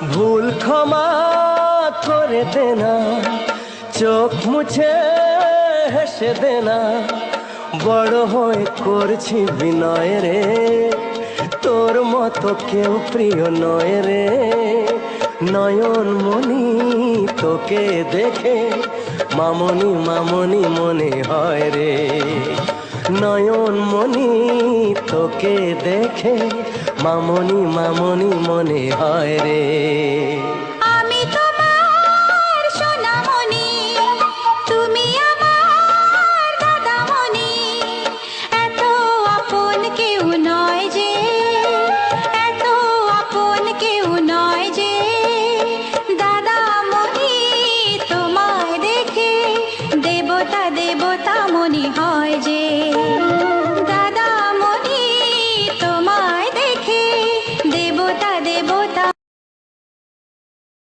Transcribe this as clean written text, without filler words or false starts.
ভুল ক্ষমা করে দে না, চোখ মুছে হেসে দে না, বড় হয়ে করছি বিনয় রে, তোর মতো কেউ প্রিয় নয় রে। নয়ন মনি তোকে দেখে মামনি মামনি মনে হয় রে, নয়ন মনি তোকে দেখে মামনি মামনি মনে হয় রে।